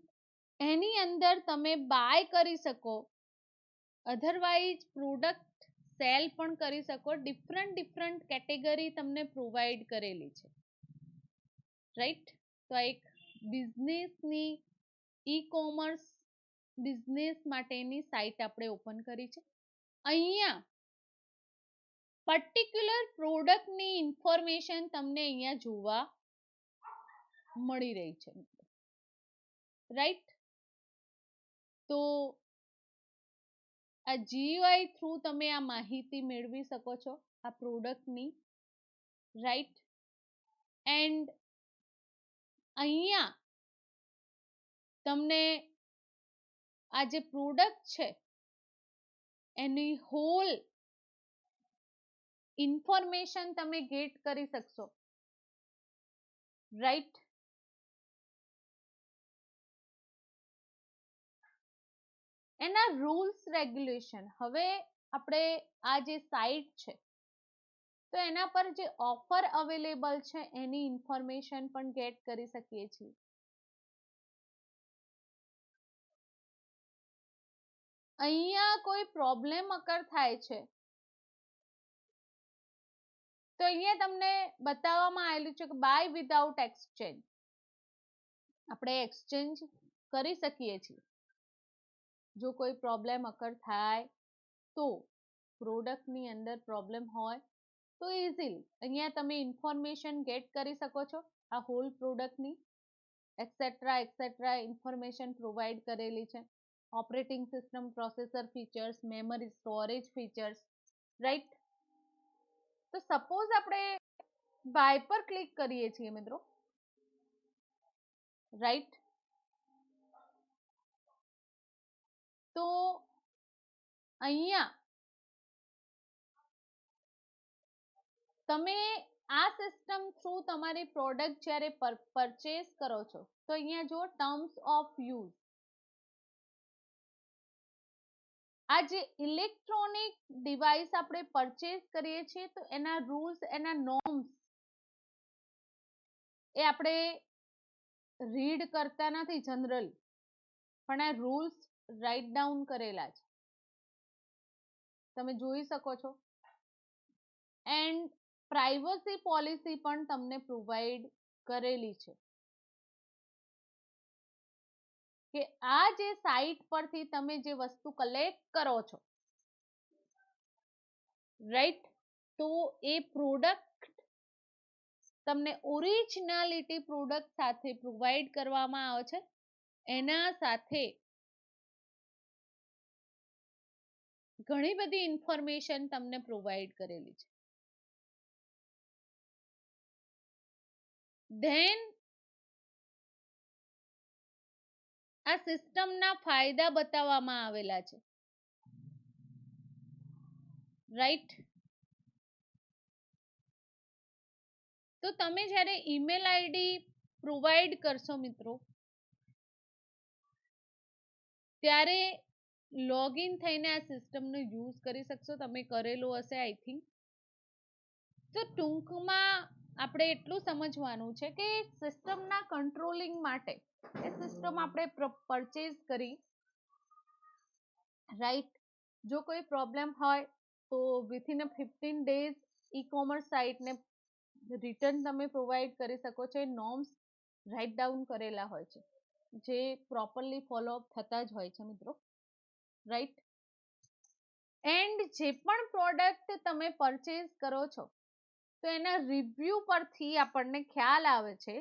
એની અંદર તમે બાય કરી શકો, અધરવાઇઝ પ્રોડક્ટ સેલ પણ કરી શકો. ડિફરન્ટ કેટેગરી તમને પ્રોવાઈડ કરેલી છે, રાઈટ. તો આ એક બિઝનેસની ઈ કોમર્સ બિઝનેસ માટેની સાઇટ આપણે ઓપન કરી છે. અહીંયા પર્ટિક્યુલર પ્રોડક્ટની ઇન્ફોર્મેશન તમને અહીંયા જોવા મળી રહી છે, રાઈટ. તો આ GUI થ્રુ તમે આ માહિતી મેળવી શકો છો આ પ્રોડક્ટની, રાઈટ. એન્ડ અહીંયા તમને આ જે પ્રોડક્ટ છે એની હોલ ઇન્ફોર્મેશન તમે ગેટ કરી શકશો, રાઈટ. એના રૂલ્સ રેગ્યુલેશન, હવે આપણે આ જે સાઇટ છે તો એના પર જે ઓફર અવેલેબલ છે એની ઇન્ફોર્મેશન પણ ગેટ કરી શકીએ છીએ. અહીંયા કોઈ પ્રોબ્લેમ અકર થાય છે તો અહીંયા તમને બતાવવામાં આવેલું છે કે બાય વિધાઉટ એક્સચેન્જ, આપણે એક્સચેન્જ કરી શકીએ છીએ. જો કોઈ પ્રોબ્લેમ અકર થાય તો પ્રોડક્ટની અંદર પ્રોબ્લેમ હોય તો ઇઝીલી અહીંયા તમે ઇન્ફોર્મેશન ગેટ કરી શકો છો આ હોલ પ્રોડક્ટની એક્સેટ્રા ઇન્ફોર્મેશન પ્રોવાઈડ કરેલી છે. Operating system, processor features, memory storage features, right. તો સપોઝ આપણે બાય પર ક્લિક કરીએ છીએ મિત્રો, રાઈટ, તો અહીંયા તમે આ સિસ્ટમ થ્રુ તમારી પ્રોડક્ટ જ્યારે પરચેસ કરો છો તો અહીંયા જો ટર્મ્સ ઓફ યુઝ, આ જે ઇલેક્ટ્રોનિક ડિવાઇસ આપણે પરચેસ કરીએ છીએ તો એના રૂલ્સ, એના નોર્મ્સ એ આપણે રીડ કરતા નથી જનરલ, પણ આ રૂલ્સ રાઇટ ડાઉન કરેલા છે, તમે જોઈ શકો છો. એન્ડ પ્રાઇવસી પોલિસી પણ તમને પ્રોવાઈડ કરેલી છે કે આ જે સાઇટ પરથી તમે જે વસ્તુ કલેક્ટ કરો છો, રાઈટ, તો એ પ્રોડક્ટ તમને ઓરિજિનાલિટી પ્રોડક્ટ સાથે પ્રોવાઈડ કરવામાં આવે છે. એના સાથે ઘણી બધી ઇન્ફોર્મેશન તમને પ્રોવાઈડ કરેલી છે. ધેન આ સિસ્ટમના ફાયદા બતાવવામાં આવેલા છે, રાઈટ. તો તમે જ્યારે ઈમેલ આઈડી પ્રોવાઈડ કરશો મિત્રો, ત્યારે લોગિન થઈને આ સિસ્ટમનો યુઝ કરી શકશો. તમે કરેલો હશે આઈ થિંક. તો ટૂંકમાં આપણે એટલું સમજવાનું છે કે સિસ્ટમના કંટ્રોલિંગ માટે એ સિસ્ટમ આપણે પરચેસ કરી, રાઈટ. જો કોઈ પ્રોબ્લેમ હોય તો વિથિન અ 15 ડેઝ ઈ કોમર્સ સાઇટને રિટર્ન તમે પ્રોવાઈડ કરી શકો છો. એ નોર્મ્સ રાઇટ ડાઉન કરેલા હોય છે, જે પ્રોપરલી ફોલોઅપ થતા જ હોય છે મિત્રો, રાઈટ. એન્ડ જે પણ પ્રોડક્ટ તમે પરચેસ કરો છો તો એના રિવ્યુ પરથી આપણને ખ્યાલ આવે છે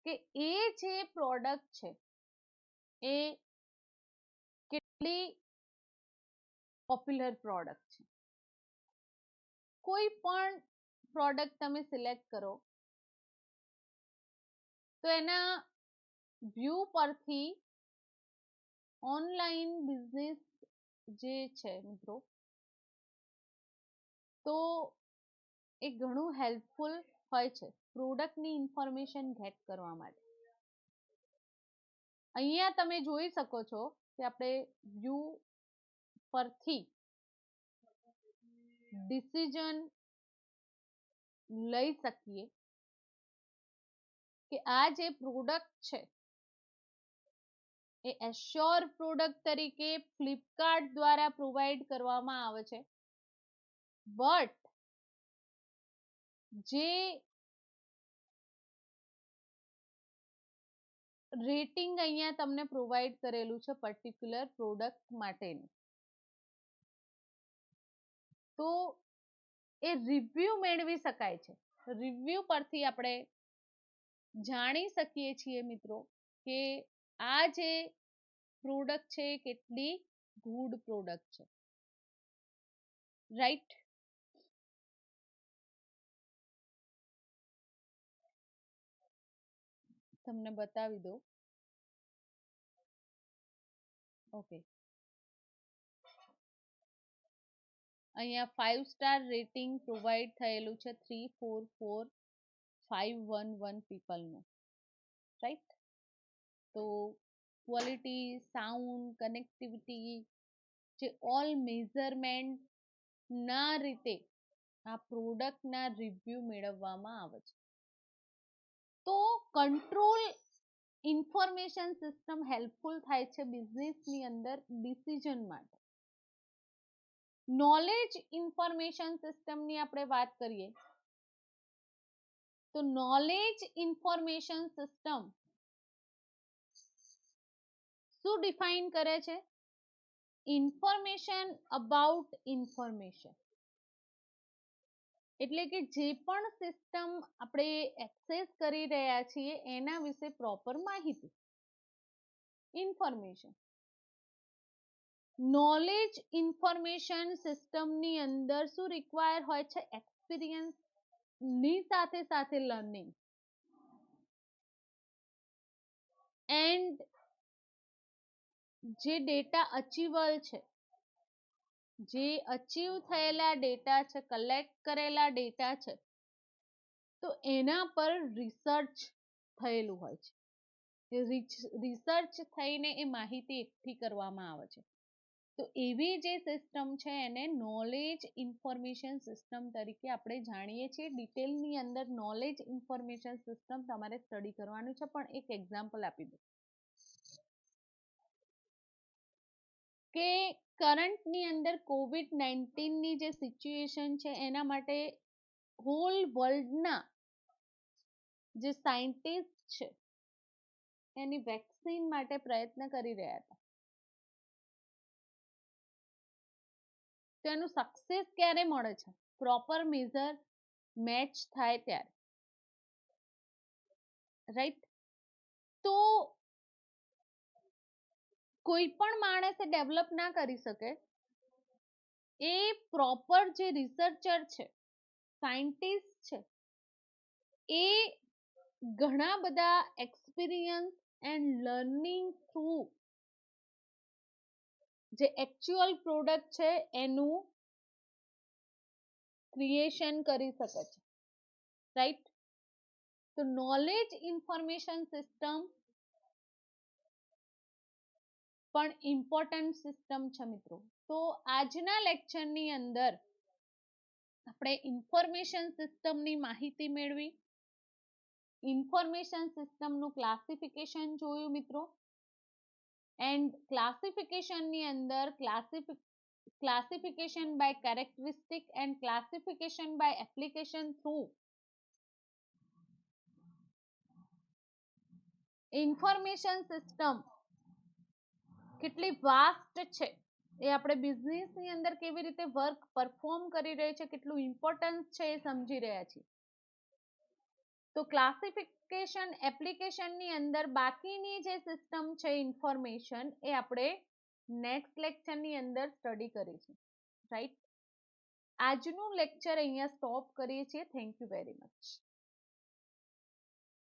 કે એ જે પ્રોડક્ટ છે એ કેટલી પોપ્યુલર પ્રોડક્ટ છે. કોઈ પણ પ્રોડક્ટ તમે સિલેક્ટ કરો તો એના વ્યૂ પરથી ઓનલાઈન બિઝનેસ જે છે મિત્રો, તો એ ઘણું હેલ્પફુલ હોય છે પ્રોડક્ટની ઇન્ફોર્મેશન ગેટ કરવા માટે. અહીંયા તમે જોઈ શકો છો કે આપણે વ્યૂ પરથી ડિસિઝન લઈ શકીએ કે આ જે પ્રોડક્ટ છે એ એશ્યોર પ્રોડક્ટ તરીકે ફ્લિપકાર્ટ દ્વારા પ્રોવાઈડ કરવામાં આવે છે, બટ જે રેટિંગ અહીંયા તમને પ્રોવાઈડ કરેલું છે પર્ટિક્યુલર પ્રોડક્ટ માટેનું, તો એ રિવ્યુ મેળવી શકાય છે. રિવ્યુ પરથી આપણે જાણી શકીએ છીએ મિત્રો કે આ જે પ્રોડક્ટ છે કેટલી ગુડ પ્રોડક્ટ છે, રાઈટ. તમને બતાવી દો. ઓકે, અહીંયા 5 સ્ટાર રેટિંગ પ્રોવાઈડ થયેલું છે 344,511 પીપલનું, રાઈટ. તો ક્વોલિટી, સાઉન્ડ, કનેક્ટિવિટી, જે ઓલ મેઝરમેન્ટ ના રીતે આ પ્રોડક્ટના રિવ્યુ મેળવવામાં આવે છે. તો કંટ્રોલ ઇન્ફોર્મેશન સિસ્ટમ હેલ્પફુલ થાય છે બિઝનેસની અંદર ડિસિઝન માટે. નોલેજ ઇન્ફોર્મેશન સિસ્ટમની આપણે વાત કરીએ તો નોલેજ ઇન્ફોર્મેશન સિસ્ટમ શું ડિફાઇન કરે છે? ઇન્ફોર્મેશન અબાઉટ ઇન્ફોર્મેશન, એટલે કે જે પણ સિસ્ટમ આપણે એક્સેસ કરી રહ્યા છીએ એના વિશે પ્રોપર માહિતી, ઇન્ફોર્મેશન. નોલેજ ઇન્ફોર્મેશન સિસ્ટમની અંદર શું રિક્વાયર હોય છે? એક્સપિરિયન્સ ની સાથે સાથે લર્નિંગ એન્ડ જે ડેટા અચીવેબલ છે, જે અચીવ થયેલા ડેટા છે, કલેક્ટ કરેલા ડેટા છે, તો એના પર રિસર્ચ થયેલું હોય છે. રિસર્ચ થઈને એ માહિતી એકઠી કરવામાં આવે છે. તો એવી જે સિસ્ટમ છે એને નોલેજ ઇન્ફોર્મેશન સિસ્ટમ તરીકે આપણે જાણીએ છીએ. ડિટેલની અંદર નોલેજ ઇન્ફોર્મેશન સિસ્ટમ તમારે સ્ટડી કરવાનું છે. પણ એક એક્ઝામ્પલ આપી દઉં કે કરંટની અંદર COVID-19 ની જે સિચ્યુએશન છે એના માટે હોલ વર્લ્ડના જે સાયન્ટિસ્ટ છે એની વેક્સિન માટે પ્રયત્ન કરી રહ્યા હતા. તો એનું સક્સેસ ક્યારે મળે છે? પ્રોપર મેઝર મેચ થાય ત્યારે, રાઈટ? તો કોઈ પણ માણસે ડેવલપ ના કરી શકે, એ પ્રોપર જે રિસર્ચર છે, સાયન્ટિસ્ટ છે, એ ઘણા બધા એક્સપિરિયન્સ એન્ડ લર્નિંગ થ્રુ જે એકચ્યુઅલ પ્રોડક્ટ છે એનું ક્રિએશન કરી શકે છે, રાઈટ? તો નોલેજ ઇન્ફોર્મેશન સિસ્ટમ પણ ઇમ્પોર્ટન્ટ સિસ્ટમ છે મિત્રો. તો આજના લેક્ચરની અંદર આપણે ઇન્ફોર્મેશન સિસ્ટમની માહિતી મેળવી, ઇન્ફોર્મેશન સિસ્ટમનું ક્લાસિફિકેશન જોયું મિત્રો, એન્ડ ક્લાસિફિકેશનની અંદર classification by characteristic and classification by application through information system કેટલી વાસ્ટ છે, એ આપણે બિઝનેસની અંદર કેવી રીતે વર્ક પરફોર્મ કરી રહી છે, કેટલું ઇમ્પોર્ટન્સ છે એ સમજી રહ્યા છીએ. તો ક્લાસિફિકેશન એપ્લિકેશનની અંદર બાકીની જે સિસ્ટમ છે ઇન્ફોર્મેશન, એ આપણે નેક્સ્ટ લેક્ચરની અંદર સ્ટડી કરીશું, રાઈટ? આજનું લેક્ચર અહીંયા સ્ટોપ કરીએ છીએ. Thank you very much.